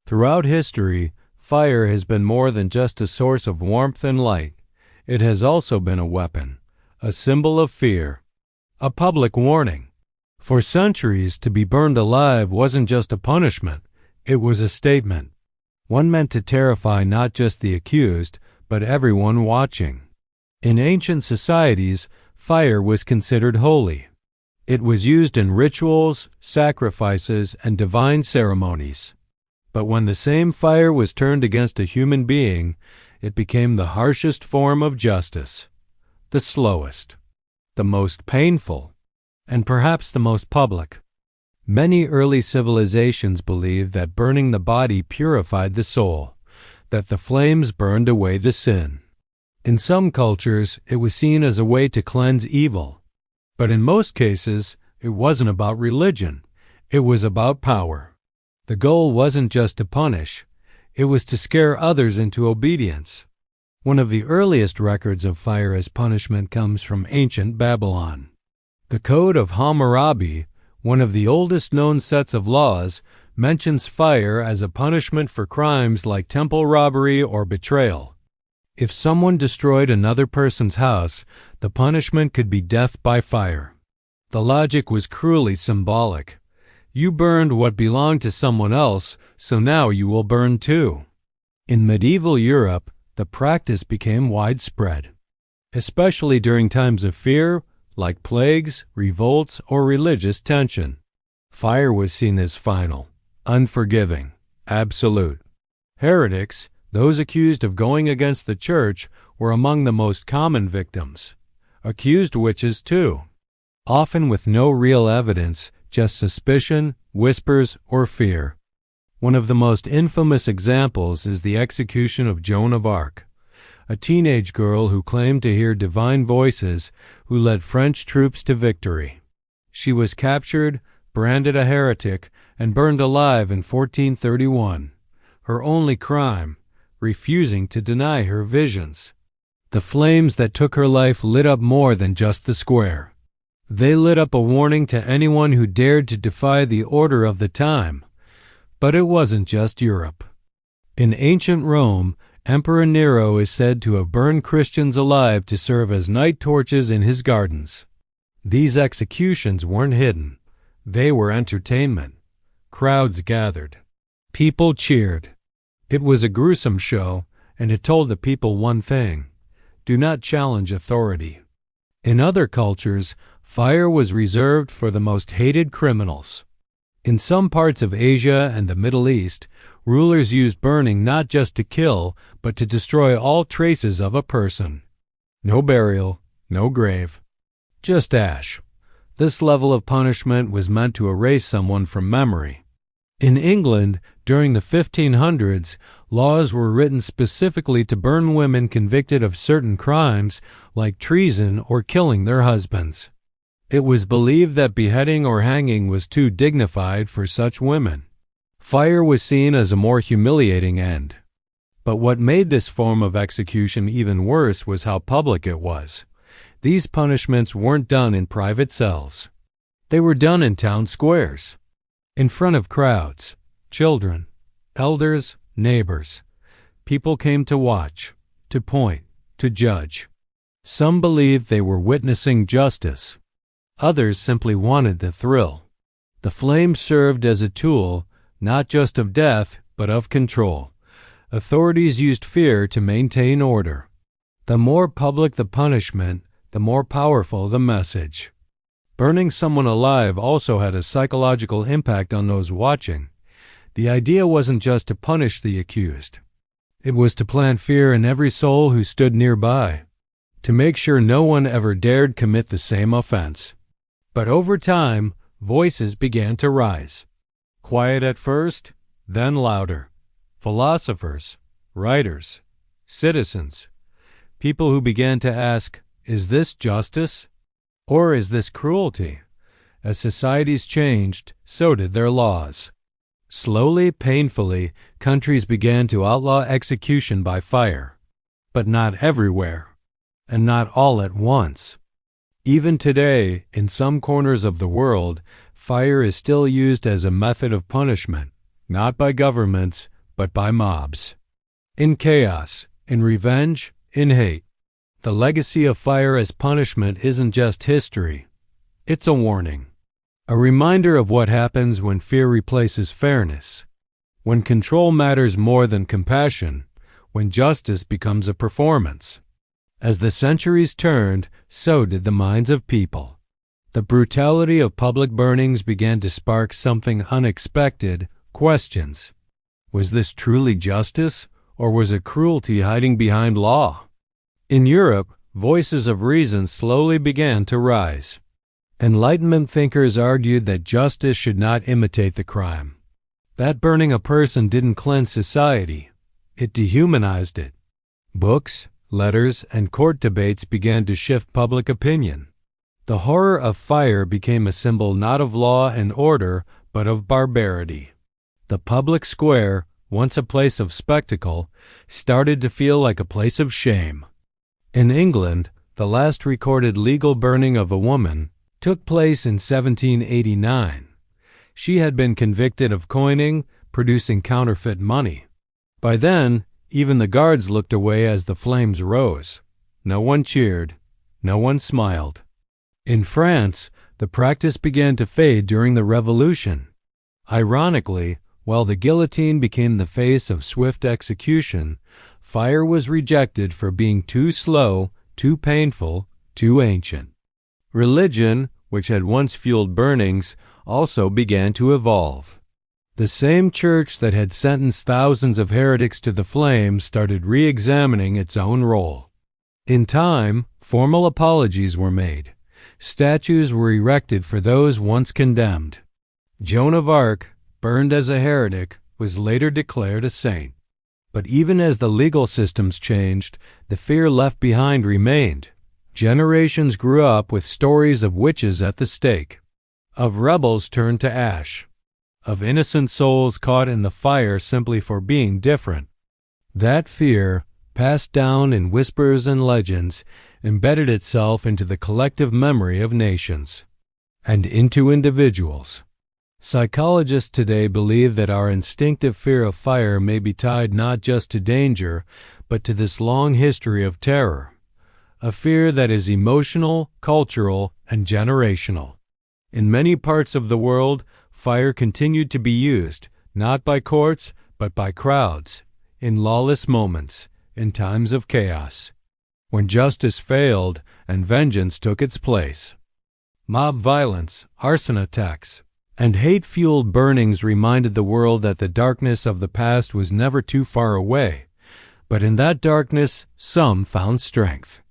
Throughout history, fire has been more than just a source of warmth and light. It has also been a weapon, a symbol of fear, a public warning. For centuries, to be burned alive wasn't just a punishment, it was a statement. One meant to terrify not just the accused, but everyone watching. In ancient societies, fire was considered holy. It was used in rituals, sacrifices, and divine ceremonies. But when the same fire was turned against a human being, it became the harshest form of justice, the slowest, the most painful, and perhaps the most public. Many early civilizations believed that burning the body purified the soul, that the flames burned away the sin. In some cultures, it was seen as a way to cleanse evil. But in most cases, it wasn't about religion. It was about power. The goal wasn't just to punish. It was to scare others into obedience. One of the earliest records of fire as punishment comes from ancient Babylon. The Code of Hammurabi, one of the oldest known sets of laws, mentions fire as a punishment for crimes like temple robbery or betrayal. If someone destroyed another person's house, the punishment could be death by fire. The logic was cruelly symbolic. You burned what belonged to someone else, so now you will burn too. In medieval Europe, the practice became widespread, especially during times of fear, like plagues, revolts, or religious tension. Fire was seen as final, unforgiving, absolute. Heretics, those accused of going against the church, were among the most common victims. Accused witches, too. Often with no real evidence, just suspicion, whispers, or fear. One of the most infamous examples is the execution of Joan of Arc, a teenage girl who claimed to hear divine voices who led French troops to victory. She was captured, branded a heretic, and burned alive in 1431. Her only crime, refusing to deny her visions. The flames that took her life lit up more than just the square. They lit up a warning to anyone who dared to defy the order of the time. But it wasn't just Europe. In ancient Rome, Emperor Nero is said to have burned Christians alive to serve as night torches in his gardens. These executions weren't hidden. They were entertainment. Crowds gathered. People cheered. It was a gruesome show, and it told the people one thing: do not challenge authority. In other cultures, fire was reserved for the most hated criminals. In some parts of Asia and the Middle East, rulers used burning not just to kill, but to destroy all traces of a person. No burial, no grave, just ash. This level of punishment was meant to erase someone from memory. In England, during the 1500s, laws were written specifically to burn women convicted of certain crimes, like treason or killing their husbands. It was believed that beheading or hanging was too dignified for such women. Fire was seen as a more humiliating end. But what made this form of execution even worse was how public it was. These punishments weren't done in private cells. They were done in town squares, in front of crowds, children, elders, neighbors. People came to watch, to point, to judge. Some believed they were witnessing justice. Others simply wanted the thrill. The flames served as a tool, not just of death, but of control. Authorities used fear to maintain order. The more public the punishment, the more powerful the message. Burning someone alive also had a psychological impact on those watching. The idea wasn't just to punish the accused. It was to plant fear in every soul who stood nearby, to make sure no one ever dared commit the same offense. But over time, voices began to rise. Quiet at first, then louder. Philosophers, writers, citizens, people who began to ask, is this justice? Or is this cruelty? As societies changed, so did their laws. Slowly, painfully, countries began to outlaw execution by fire. But not everywhere, and not all at once. Even today, in some corners of the world, fire is still used as a method of punishment, not by governments, but by mobs. In chaos, in revenge, in hate. The legacy of fire as punishment isn't just history. It's a warning. A reminder of what happens when fear replaces fairness. When control matters more than compassion. When justice becomes a performance. As the centuries turned, so did the minds of people. The brutality of public burnings began to spark something unexpected: questions. Was this truly justice, or was it cruelty hiding behind law? In Europe, voices of reason slowly began to rise. Enlightenment thinkers argued that justice should not imitate the crime. That burning a person didn't cleanse society, it dehumanized it. Books, letters, and court debates began to shift public opinion. The horror of fire became a symbol not of law and order, but of barbarity. The public square, once a place of spectacle, started to feel like a place of shame. In England, the last recorded legal burning of a woman took place in 1789. She had been convicted of coining, producing counterfeit money. By then, even the guards looked away as the flames rose. No one cheered. No one smiled. In France, the practice began to fade during the Revolution. Ironically, while the guillotine became the face of swift execution, fire was rejected for being too slow, too painful, too ancient. Religion, which had once fueled burnings, also began to evolve. The same church that had sentenced thousands of heretics to the flames started re-examining its own role. In time, formal apologies were made. Statues were erected for those once condemned. Joan of Arc, burned as a heretic, was later declared a saint. But even as the legal systems changed, the fear left behind remained. Generations grew up with stories of witches at the stake, of rebels turned to ash, of innocent souls caught in the fire simply for being different. That fear, passed down in whispers and legends, embedded itself into the collective memory of nations and into individuals. Psychologists today believe that our instinctive fear of fire may be tied not just to danger, but to this long history of terror, a fear that is emotional, cultural, and generational. In many parts of the world, fire continued to be used, not by courts, but by crowds, in lawless moments, in times of chaos, when justice failed and vengeance took its place. Mob violence, arson attacks, and hate-fueled burnings reminded the world that the darkness of the past was never too far away, but in that darkness some found strength.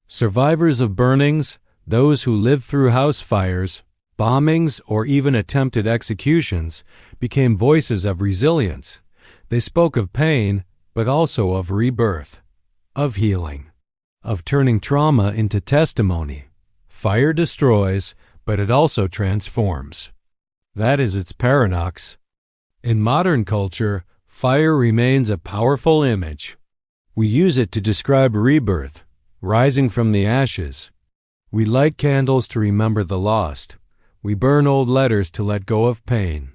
Survivors of burnings, those who lived through house fires, bombings, or even attempted executions, became voices of resilience. They spoke of pain, but also of rebirth, of healing, of turning trauma into testimony. Fire destroys, but it also transforms. That is its paradox. In modern culture, fire remains a powerful image. We use it to describe rebirth, rising from the ashes. We light candles to remember the lost. We burn old letters to let go of pain.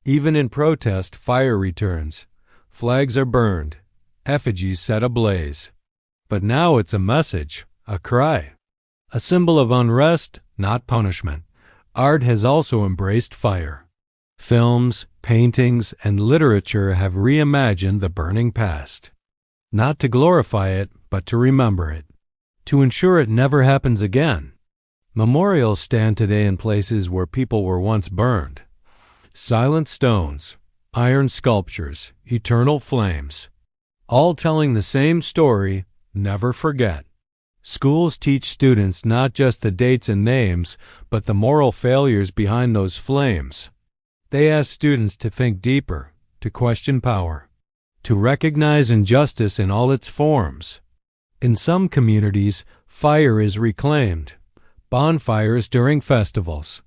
Even in protest, fire returns. Flags are burned, effigies set ablaze. But now it's a message, a cry, a symbol of unrest, not punishment. Art has also embraced fire. Films, paintings, and literature have reimagined the burning past. Not to glorify it, but to remember it. To ensure it never happens again. Memorials stand today in places where people were once burned. Silent stones, iron sculptures, eternal flames. All telling the same story: never forget. Schools teach students not just the dates and names, but the moral failures behind those flames. They ask students to think deeper, to question power, to recognize injustice in all its forms. In some communities, fire is reclaimed. Bonfires during festivals.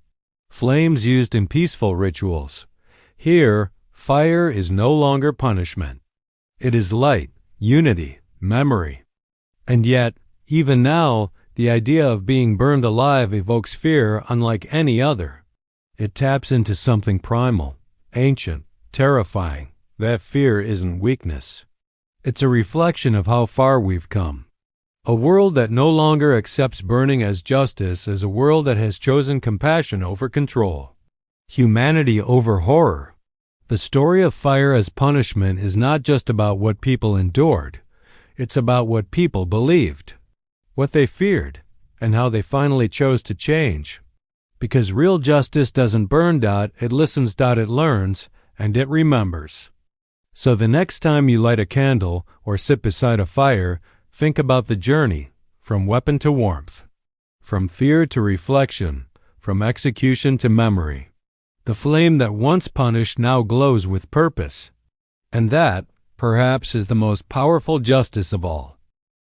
Flames used in peaceful rituals. Here, fire is no longer punishment. It is light, unity, memory. And yet, even now, the idea of being burned alive evokes fear unlike any other. It taps into something primal, ancient, terrifying, That fear isn't weakness. It's a reflection of how far we've come. A world that no longer accepts burning as justice is a world that has chosen compassion over control. Humanity over horror. The story of fire as punishment is not just about what people endured. It's about what people believed, what they feared, and how they finally chose to change. Because real justice doesn't burn. It listens. It learns, and it remembers. So the next time you light a candle or sit beside a fire, think about the journey from weapon to warmth, from fear to reflection, from execution to memory. The flame that once punished now glows with purpose. And that, perhaps, is the most powerful justice of all.